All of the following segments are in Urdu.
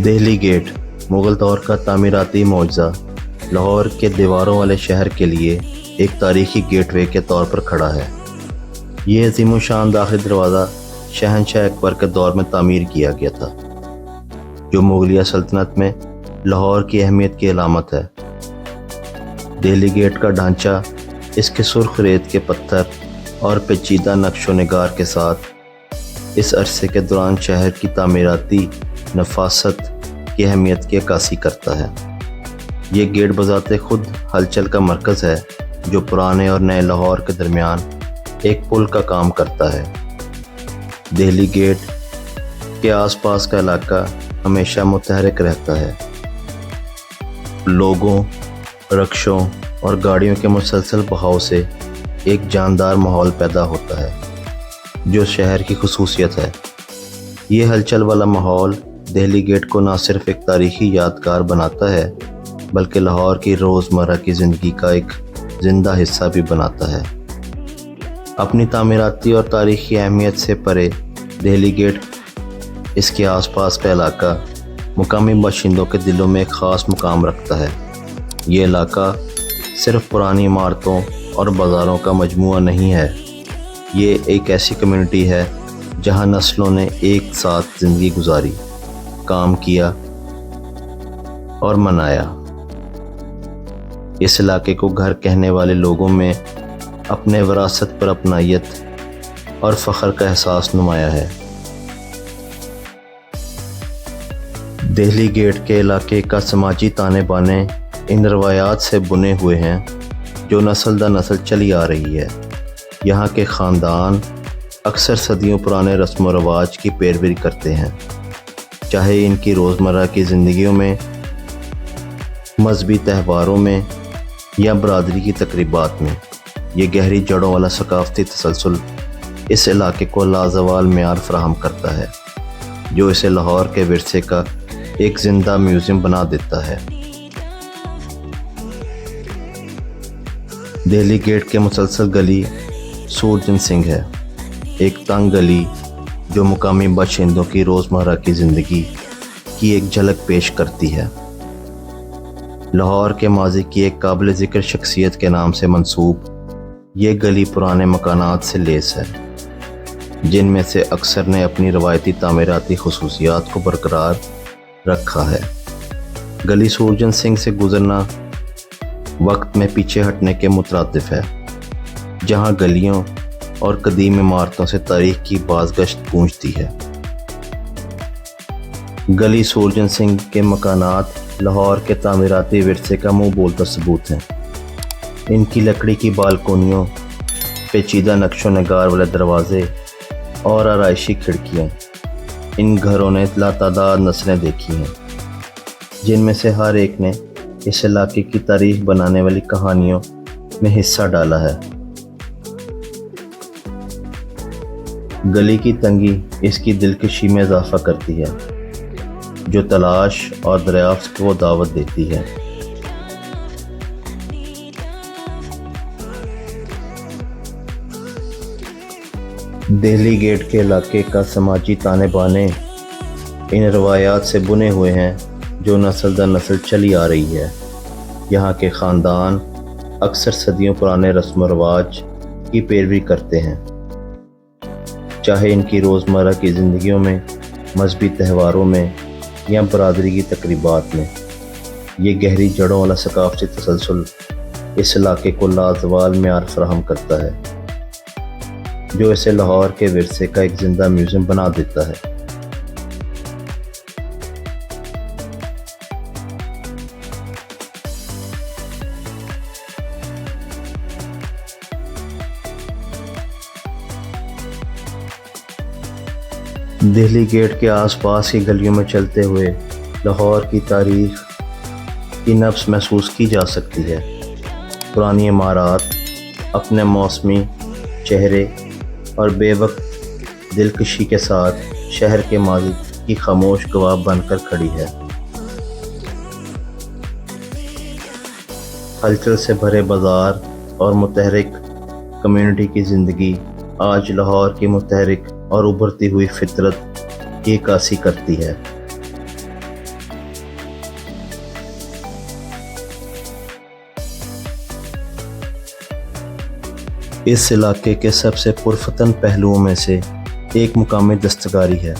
دہلی گیٹ مغل دور کا تعمیراتی معجزہ لاہور کے دیواروں والے شہر کے لیے ایک تاریخی گیٹ وے کے طور پر کھڑا ہے۔ یہ عظیم الشان داخلی دروازہ شہنشاہ اکبر کے دور میں تعمیر کیا گیا تھا، جو مغلیہ سلطنت میں لاہور کی اہمیت کی علامت ہے۔ دہلی گیٹ کا ڈھانچہ اس کے سرخ ریت کے پتھر اور پیچیدہ نقش و نگار کے ساتھ اس عرصے کے دوران شہر کی تعمیراتی نفاست کی اہمیت کی عکاسی کرتا ہے۔ یہ گیٹ بذات خود ہلچل کا مرکز ہے، جو پرانے اور نئے لاہور کے درمیان ایک پل کا کام کرتا ہے۔ دہلی گیٹ کے آس پاس کا علاقہ ہمیشہ متحرک رہتا ہے۔ لوگوں، رکشوں اور گاڑیوں کے مسلسل بہاؤ سے ایک جاندار ماحول پیدا ہوتا ہے، جو شہر کی خصوصیت ہے۔ یہ ہلچل والا ماحول دہلی گیٹ کو نہ صرف ایک تاریخی یادگار بناتا ہے، بلکہ لاہور کی روزمرہ کی زندگی کا ایک زندہ حصہ بھی بناتا ہے۔ اپنی تعمیراتی اور تاریخی اہمیت سے پرے دہلی گیٹ اس کے آس پاس کا علاقہ مقامی باشندوں کے دلوں میں ایک خاص مقام رکھتا ہے۔ یہ علاقہ صرف پرانی عمارتوں اور بازاروں کا مجموعہ نہیں ہے، یہ ایک ایسی کمیونٹی ہے جہاں نسلوں نے ایک ساتھ زندگی گزاری، کام کیا اور منایا۔ اس علاقے کو گھر کہنے والے لوگوں میں اپنے وراثت پر اپنائیت اور فخر کا احساس نمایاں ہے۔ دہلی گیٹ کے علاقے کا سماجی تانے بانے ان روایات سے بنے ہوئے ہیں جو نسل در نسل چلی آ رہی ہے۔ یہاں کے خاندان اکثر صدیوں پرانے رسم و رواج کی پیروی کرتے ہیں، چاہے ان کی روزمرہ کی زندگیوں میں، مذہبی تہواروں میں یا برادری کی تقریبات میں۔ یہ گہری جڑوں والا ثقافتی تسلسل اس علاقے کو لازوال معیار فراہم کرتا ہے، جو اسے لاہور کے ورثے کا ایک زندہ میوزیم بنا دیتا ہے۔ دہلی گیٹ کے مسلسل گلی سورجن سنگھ ہے، ایک تنگ گلی جو مقامی باشندوں کی روزمرہ کی زندگی کی ایک جھلک پیش کرتی ہے۔ لاہور کے ماضی کی ایک قابل ذکر شخصیت کے نام سے منسوب یہ گلی پرانے مکانات سے لیس ہے، جن میں سے اکثر نے اپنی روایتی تعمیراتی خصوصیات کو برقرار رکھا ہے۔ گلی سورجن سنگھ سے گزرنا وقت میں پیچھے ہٹنے کے مترادف ہے، جہاں گلیوں اور قدیم عمارتوں سے تاریخ کی بازگشت گونجتی ہے۔ گلی سورجن سنگھ کے مکانات لاہور کے تعمیراتی ورثے کا منہ بولتا ثبوت ہیں۔ ان کی لکڑی کی بالکونیوں، پیچیدہ نقش و نگار والے دروازے اور آرائشی کھڑکیاں ان گھروں نے لاتعداد نسلیں دیکھی ہیں، جن میں سے ہر ایک نے اس علاقے کی تاریخ بنانے والی کہانیوں میں حصہ ڈالا ہے۔ گلی کی تنگی اس کی دلکشی میں اضافہ کرتی ہے، جو تلاش اور دریافت کو دعوت دیتی ہے۔ دہلی گیٹ کے علاقے کا سماجی تانے بانے ان روایات سے بنے ہوئے ہیں جو نسل در نسل چلی آ رہی ہے۔ یہاں کے خاندان اکثر صدیوں پرانے رسم و رواج کی پیروی کرتے ہیں، چاہے ان کی روزمرہ کی زندگیوں میں، مذہبی تہواروں میں یا برادری کی تقریبات میں۔ یہ گہری جڑوں والا ثقافتی تسلسل اس علاقے کو لازوال معیار فراہم کرتا ہے، جو اسے لاہور کے ورثے کا ایک زندہ میوزیم بنا دیتا ہے۔ دہلی گیٹ کے آس پاس کی گلیوں میں چلتے ہوئے لاہور کی تاریخ کی نبض محسوس کی جا سکتی ہے۔ پرانی عمارات اپنے موسمی چہرے اور بے وقت دلکشی کے ساتھ شہر کے ماضی کی خاموش گواہ بن کر کھڑی ہے۔ ہلچل سے بھرے بازار اور متحرک کمیونٹی کی زندگی آج لاہور کی متحرک اور ابھرتی ہوئی فطرت کی عکاسی کرتی ہے۔ اس علاقے کے سب سے پرفتن پہلوؤں میں سے ایک مقامی دستکاری ہے۔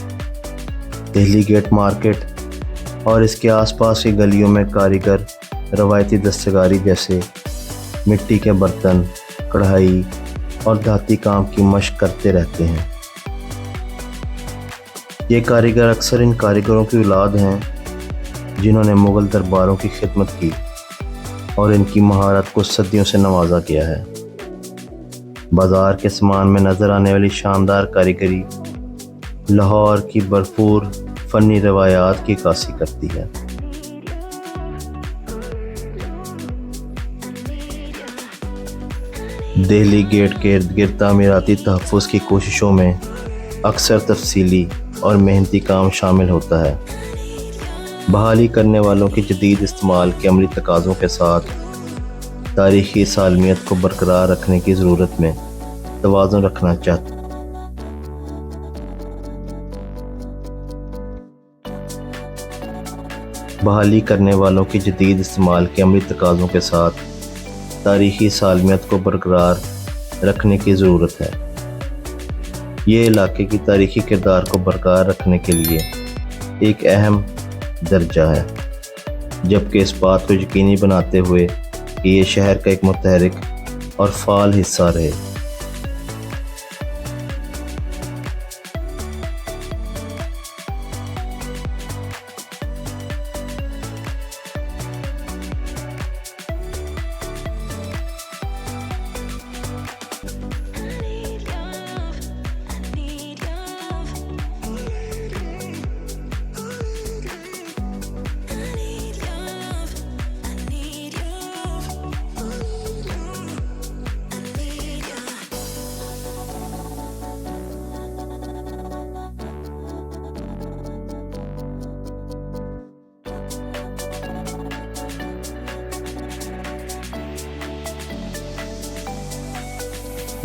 دہلی گیٹ مارکیٹ اور اس کے آس پاس کی گلیوں میں کاریگر روایتی دستکاری جیسے مٹی کے برتن، کڑھائی اور دھاتی کام کی مشق کرتے رہتے ہیں۔ یہ کاریگر اکثر ان کاریگروں کی اولاد ہیں جنہوں نے مغل درباروں کی خدمت کی اور ان کی مہارت کو صدیوں سے نوازا گیا ہے۔ بازار کے سامان میں نظر آنے والی شاندار کاریگری لاہور کی بھرپور فنی روایات کی عکاسی کرتی ہے۔ دہلی گیٹ کے ارد گرد تعمیراتی تحفظ کی کوششوں میں اکثر تفصیلی اور محنتی کام شامل ہوتا ہے۔ بحالی کرنے والوں کی جدید استعمال کے عملی تقاضوں کے ساتھ تاریخی سالمیت کو برقرار رکھنے کی ضرورت میں توازن رکھنا چاہتا ہے۔ بحالی کرنے والوں کی جدید استعمال کے عملی تقاضوں کے ساتھ تاریخی سالمیت کو برقرار رکھنے کی ضرورت ہے۔ یہ علاقے کی تاریخی کردار کو برقرار رکھنے کے لیے ایک اہم درجہ ہے، جبکہ اس بات کو یقینی بناتے ہوئے کہ یہ شہر کا ایک متحرک اور فعال حصہ رہے۔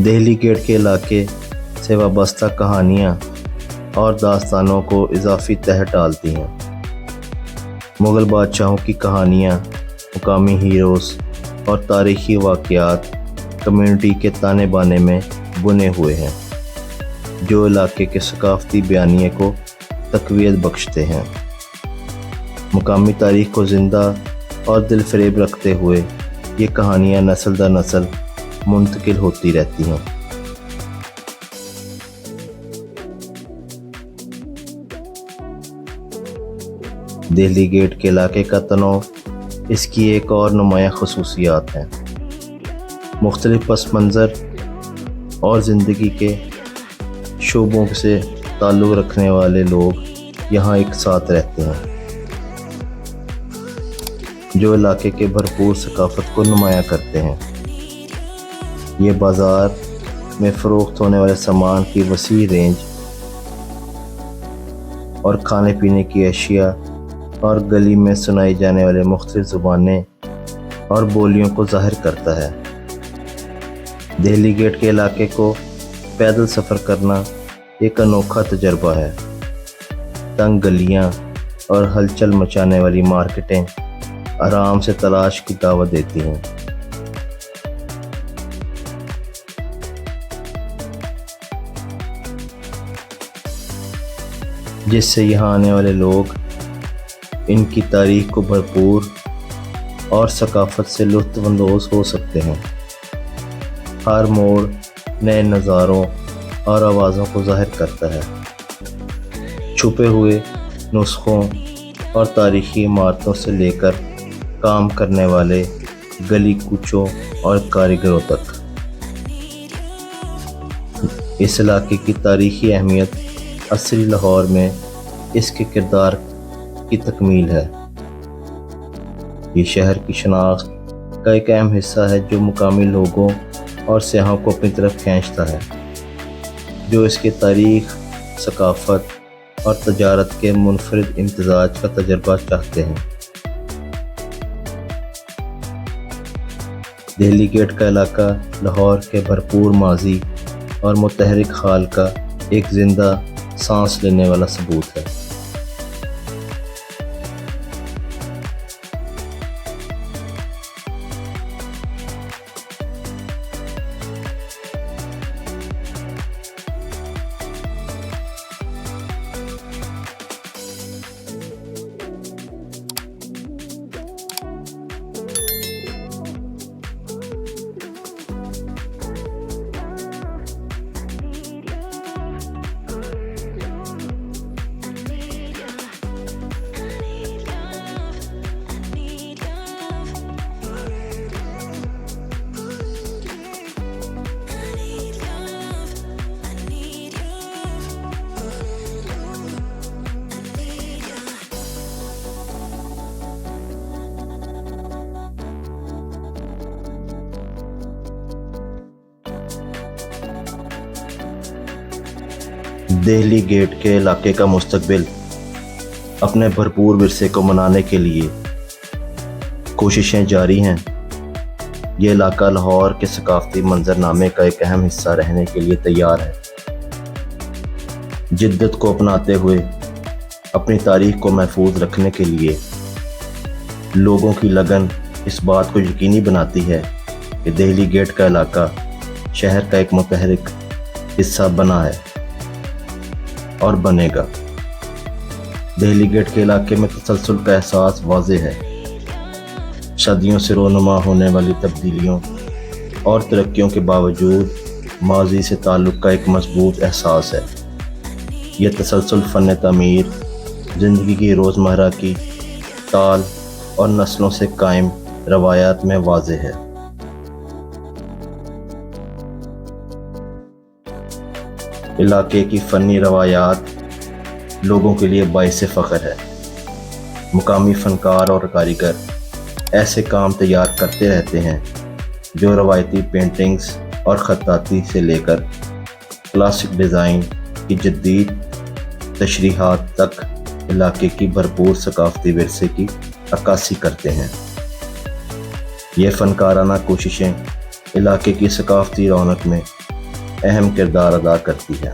دہلی گیٹ کے علاقے سے وابستہ کہانیاں اور داستانوں کو اضافی تہہ ڈالتی ہیں۔ مغل بادشاہوں کی کہانیاں، مقامی ہیروز اور تاریخی واقعات کمیونٹی کے تانے بانے میں بنے ہوئے ہیں، جو علاقے کے ثقافتی بیانیے کو تقویت بخشتے ہیں۔ مقامی تاریخ کو زندہ اور دل فریب رکھتے ہوئے یہ کہانیاں نسل در نسل منتقل ہوتی رہتی ہیں۔ دہلی گیٹ کے علاقے کا تنوع اس کی ایک اور نمایاں خصوصیات ہے۔ مختلف پس منظر اور زندگی کے شعبوں سے تعلق رکھنے والے لوگ یہاں ایک ساتھ رہتے ہیں، جو علاقے کے بھرپور ثقافت کو نمایاں کرتے ہیں۔ یہ بازار میں فروخت ہونے والے سامان کی وسیع رینج اور کھانے پینے کی اشیاء اور گلی میں سنائی جانے والے مختلف زبانیں اور بولیوں کو ظاہر کرتا ہے۔ دہلی گیٹ کے علاقے کو پیدل سفر کرنا ایک انوکھا تجربہ ہے۔ تنگ گلیاں اور ہلچل مچانے والی مارکیٹیں آرام سے تلاش کی دعوت دیتی ہیں۔ جس سے یہاں آنے والے لوگ ان کی تاریخ کو بھرپور اور ثقافت سے لطف اندوز ہو سکتے ہیں۔ ہر موڑ نئے نظاروں اور آوازوں کو ظاہر کرتا ہے۔ چھپے ہوئے نسخوں اور تاریخی عمارتوں سے لے کر کام کرنے والے گلی کوچوں اور کاریگروں تک، اس علاقے کی تاریخی اہمیت عصری لاہور میں اس کے کردار کی تکمیل ہے۔ یہ شہر کی شناخت کا ایک اہم حصہ ہے جو مقامی لوگوں اور سیاحوں کو اپنی طرف کھینچتا ہے، جو اس کے تاریخ، ثقافت اور تجارت کے منفرد امتزاج کا تجربہ چاہتے ہیں۔ دہلی گیٹ کا علاقہ لاہور کے بھرپور ماضی اور متحرک حال کا ایک زندہ سانس لینے والا ثبوت ہے۔ دہلی گیٹ کے علاقے کا مستقبل اپنے بھرپور ورثے کو منانے کے لیے کوششیں جاری ہیں۔ یہ علاقہ لاہور کے ثقافتی منظرنامے کا ایک اہم حصہ رہنے کے لیے تیار ہے۔ جدت کو اپناتے ہوئے اپنی تاریخ کو محفوظ رکھنے کے لیے لوگوں کی لگن اس بات کو یقینی بناتی ہے کہ دہلی گیٹ کا علاقہ شہر کا ایک متحرک حصہ بنا ہے اور بنے گا۔ دہلی گیٹ کے علاقے میں تسلسل کا احساس واضح ہے۔ صدیوں سے رونما ہونے والی تبدیلیوں اور ترقیوں کے باوجود ماضی سے تعلق کا ایک مضبوط احساس ہے۔ یہ تسلسل فن تعمیر، زندگی کی روزمرہ کی تال اور نسلوں سے قائم روایات میں واضح ہے۔ علاقے کی فنی روایات لوگوں کے لیے باعث فخر ہے۔ مقامی فنکار اور کاریگر ایسے کام تیار کرتے رہتے ہیں جو روایتی پینٹنگز اور خطاطی سے لے کر کلاسک ڈیزائن کی جدید تشریحات تک علاقے کی بھرپور ثقافتی ورثے کی عکاسی کرتے ہیں۔ یہ فنکارانہ کوششیں علاقے کی ثقافتی رونق میں اہم کردار ادا کرتی ہے۔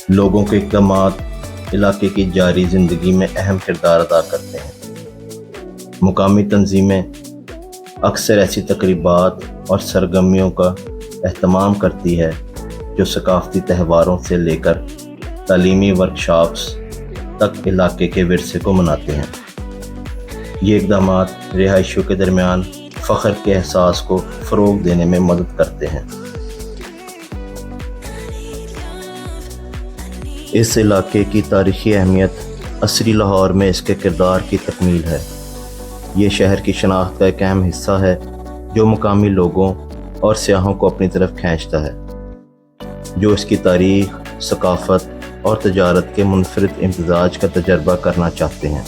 لوگوں کے اقدامات علاقے کی جاری زندگی میں اہم کردار ادا کرتے ہیں۔ مقامی تنظیمیں اکثر ایسی تقریبات اور سرگرمیوں کا اہتمام کرتی ہے جو ثقافتی تہواروں سے لے کر تعلیمی ورکشاپس تک علاقے کے ورثے کو مناتے ہیں۔ یہ اقدامات رہائشیوں کے درمیان فخر کے احساس کو فروغ دینے میں مدد کرتے ہیں۔ اس علاقے کی تاریخی اہمیت عصری لاہور میں اس کے کردار کی تکمیل ہے۔ یہ شہر کی شناخت کا ایک اہم حصہ ہے جو مقامی لوگوں اور سیاحوں کو اپنی طرف کھینچتا ہے، جو اس کی تاریخ، ثقافت اور تجارت کے منفرد امتزاج کا تجربہ کرنا چاہتے ہیں۔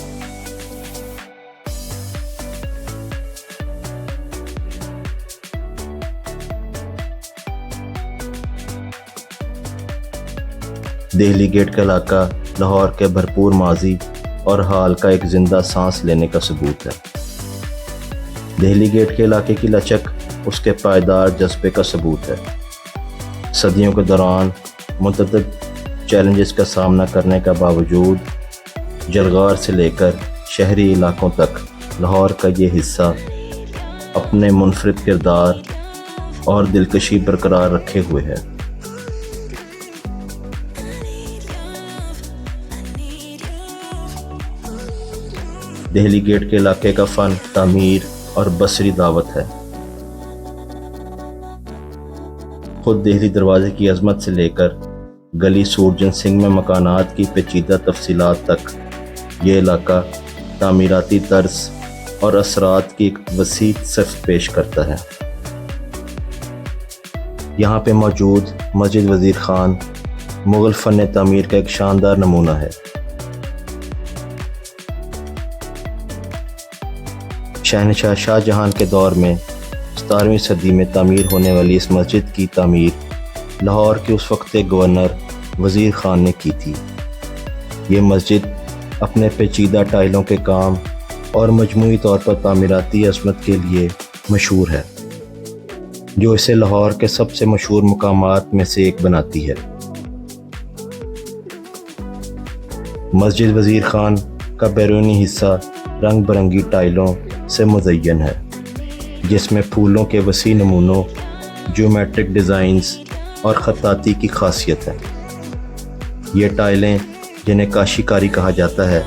دہلی گیٹ کا علاقہ لاہور کے بھرپور ماضی اور حال کا ایک زندہ سانس لینے کا ثبوت ہے۔ دہلی گیٹ کے علاقے کی لچک اس کے پائیدار جذبے کا ثبوت ہے۔ صدیوں کے دوران متعدد چیلنجز کا سامنا کرنے کا باوجود جلغار سے لے کر شہری علاقوں تک لاہور کا یہ حصہ اپنے منفرد کردار اور دلکشی برقرار رکھے ہوئے ہے۔ دہلی گیٹ کے علاقے کا فن تعمیر اور بصری دعوت ہے۔ خود دہلی دروازے کی عظمت سے لے کر گلی سورجن سنگھ میں مکانات کی پیچیدہ تفصیلات تک یہ علاقہ تعمیراتی طرز اور اثرات کی ایک وسیع صف پیش کرتا ہے۔ یہاں پہ موجود مسجد وزیر خان مغل فن تعمیر کا ایک شاندار نمونہ ہے۔ شہنشاہ شاہ جہاں کے دور میں 17ویں صدی میں تعمیر ہونے والی اس مسجد کی تعمیر لاہور کے اس وقت کے گورنر وزیر خان نے کی تھی۔ یہ مسجد اپنے پیچیدہ ٹائلوں کے کام اور مجموعی طور پر تعمیراتی عظمت کے لیے مشہور ہے، جو اسے لاہور کے سب سے مشہور مقامات میں سے ایک بناتی ہے۔ مسجد وزیر خان کا بیرونی حصہ رنگ برنگی ٹائلوں سے مزین ہے، جس میں پھولوں کے وسیع نمونوں، جیومیٹرک ڈیزائنز اور خطاطی کی خاصیت ہے۔ یہ ٹائلیں، جنہیں کاشی کاری کہا جاتا ہے،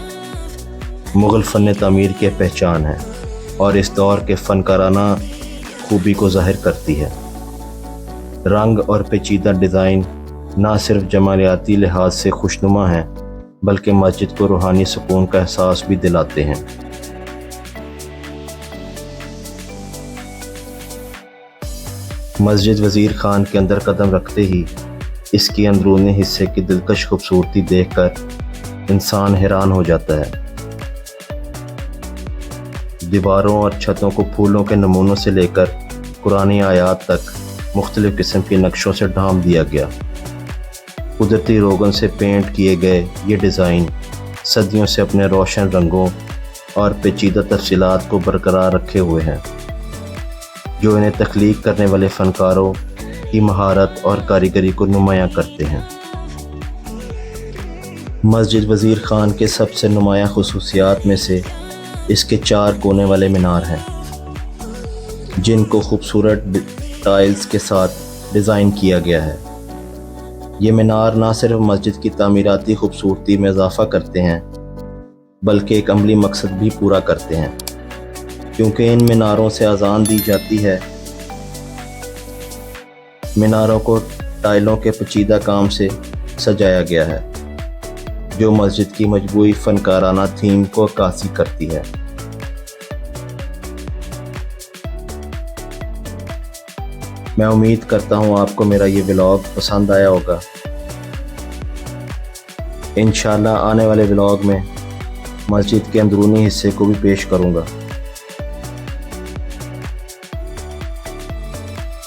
مغل فن تعمیر کی پہچان ہے اور اس دور کے فنکارانہ خوبی کو ظاہر کرتی ہے۔ رنگ اور پیچیدہ ڈیزائن نہ صرف جمالیاتی لحاظ سے خوشنما ہیں بلکہ مسجد کو روحانی سکون کا احساس بھی دلاتے ہیں۔ مسجد وزیر خان کے اندر قدم رکھتے ہی اس کی اندرونی حصے کی دلکش خوبصورتی دیکھ کر انسان حیران ہو جاتا ہے۔ دیواروں اور چھتوں کو پھولوں کے نمونوں سے لے کر قرآنی آیات تک مختلف قسم کے نقشوں سے ڈھانپ دیا گیا۔ قدرتی روغن سے پینٹ کیے گئے یہ ڈیزائن صدیوں سے اپنے روشن رنگوں اور پیچیدہ تفصیلات کو برقرار رکھے ہوئے ہیں، جو انہیں تخلیق کرنے والے فنکاروں کی مہارت اور کاریگری کو نمایاں کرتے ہیں۔ مسجد وزیر خان کے سب سے نمایاں خصوصیات میں سے اس کے 4 کونے والے مینار ہیں، جن کو خوبصورت ٹائلز کے ساتھ ڈیزائن کیا گیا ہے۔ یہ مینار نہ صرف مسجد کی تعمیراتی خوبصورتی میں اضافہ کرتے ہیں بلکہ ایک عملی مقصد بھی پورا کرتے ہیں، کیونکہ ان میناروں سے اذان دی جاتی ہے۔ میناروں کو ٹائلوں کے پیچیدہ کام سے سجایا گیا ہے، جو مسجد کی مجموعی فنکارانہ تھیم کو عکاسی کرتی ہے۔ میں امید کرتا ہوں آپ کو میرا یہ ولاگ پسند آیا ہوگا۔ انشاءاللہ آنے والے ولاگ میں مسجد کے اندرونی حصے کو بھی پیش کروں گا۔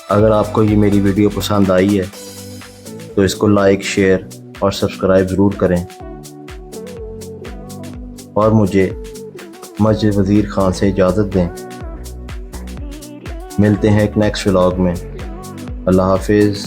اگر آپ کو یہ میری ویڈیو پسند آئی ہے تو اس کو لائک، شیئر اور سبسکرائب ضرور کریں، اور مجھے مسجد وزیر خان سے اجازت دیں۔ ملتے ہیں ایک نیکسٹ ولاگ میں۔ اللہ حافظ۔